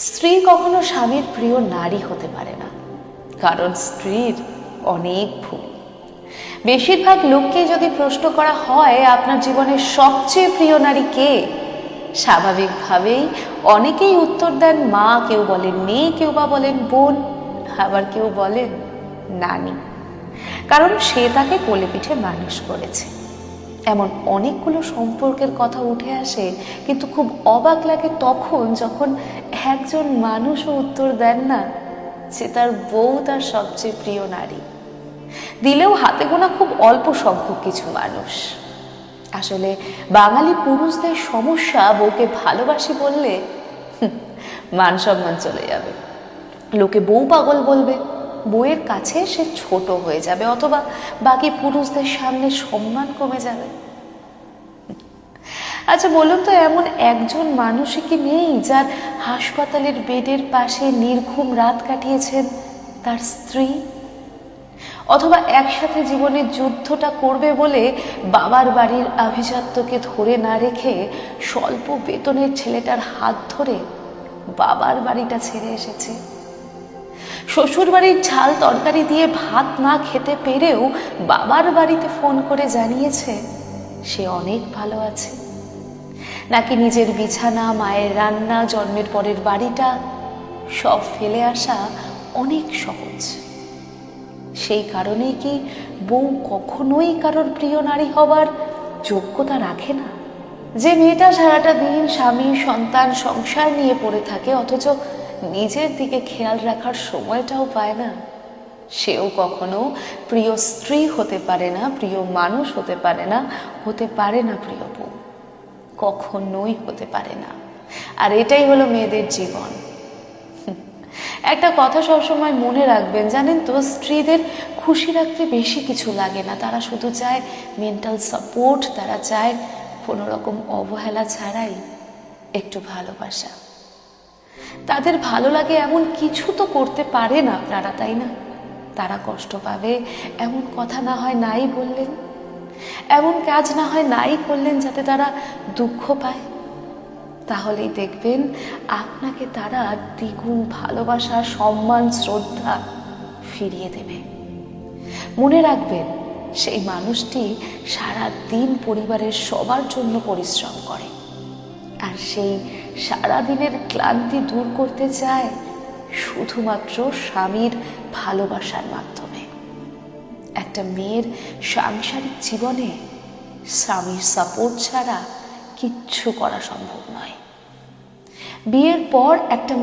স্ত্রী কখনো স্বামীর প্রিয় নারী হতে পারে না, কারণ স্ত্রীর অনেক ভুল। বেশিরভাগ লোককে যদি প্রশ্ন করা হয় আপনার জীবনের সবচেয়ে প্রিয় নারী কে, স্বাভাবিকভাবেই অনেকেই উত্তর দেন মা, কেউ বলেন মেয়ে, কেউ বা বলেন বোন, আবার কেউ বলেন নানি, কারণ সে তাকে কোলে পিঠে মানুষ করেছে। এমন অনেকগুলো সম্পর্কের কথা উঠে আসে, কিন্তু খুব অবাক লাগে তখন যখন একজন মানুষও উত্তর দেন না যে তার বউ তার সবচেয়ে প্রিয় নারী। দিলেও হাতে গোনা খুব অল্প সংখ্যক কিছু মানুষ। আসলে বাঙালি পুরুষদের সমস্যা, বউকে ভালোবাসি বললে মান সম্মান চলে যাবে, লোকে বউ পাগল বলবে, বউয়ের কাছে সে ছোট হয়ে যাবে, অথবা বাকি পুরুষদের সামনে সম্মান কমে যাবে। আচ্ছা বলুন তো, এমন একজন মানুষই কি নেই যার হাসপাতালের বেডের পাশে নির্ঘুম রাত কাটিয়েছেন তার স্ত্রী? অথবা একসাথে জীবনের যুদ্ধটা করবে বলে বাবার বাড়ির আভিজাত্যকে ধরে না রেখে স্বল্প বেতনের ছেলেটার হাত ধরে বাবার বাড়িটা ছেড়ে এসেছে? শ্বশুর বাড়ির ঝাল তরকারি দিয়ে ভাত না খেতে পেরেও বাবার বাড়িতে ফোন করে জানিয়েছে সে অনেক ভালো আছে? নাকি নিজের বিছানা, মায়ের রান্না, জন্মের পরের বাড়িটা সব ফেলে আসা অনেক সহজ? সেই কারণেই কি বউ কখনোই কারোর প্রিয় নারী হবার যোগ্যতা রাখে না? যে মেয়েটা সারাটা দিন স্বামী, সন্তান, সংসার নিয়ে পড়ে থাকে, অথচ নিজের দিকে খেয়াল রাখার সময়টাও পায় না, সেও কখনো প্রিয় স্ত্রী হতে পারে না, প্রিয় মানুষ হতে পারে না, হতে পারে না প্রিয় বউ, কখনোই হতে পারে না। আর এটাই হলো মেয়েদের জীবন। একটা কথা সবসময় মনে রাখবেন, জানেন তো, স্ত্রীদের খুশি রাখতে বেশি কিছু লাগে না, তারা শুধু চায় মেন্টাল সাপোর্ট, তারা চায় কোনো রকম অবহেলা ছাড়াই একটু ভালোবাসা। তাদের ভালো লাগে এমন কিছু তো করতে পারেন আপনারা, তাই না? তারা কষ্ট পাবে এমন কথা না হয় নাই বললেন, এমন কাজ না হয় নাই করলেন যাতে তারা দুঃখ পায়। তাহলেই দেখবেন আপনাকে তারা দ্বিগুণ ভালোবাসা, সম্মান, শ্রদ্ধা ফিরিয়ে দেবে। মনে রাখবেন, সেই মানুষটি সারা দিন পরিবারের সবার জন্য পরিশ্রম করে, আর সেই সারা দিনের ক্লান্তি দূর করতে চায় শুধুমাত্র স্বামীর ভালোবাসার মাধ্যমে। একটা মেয়ের সাংসারিক জীবনে স্বামীর সাপোর্ট ছাড়া কিচ্ছু করা সম্ভব নয়। বিয়ের পর একটা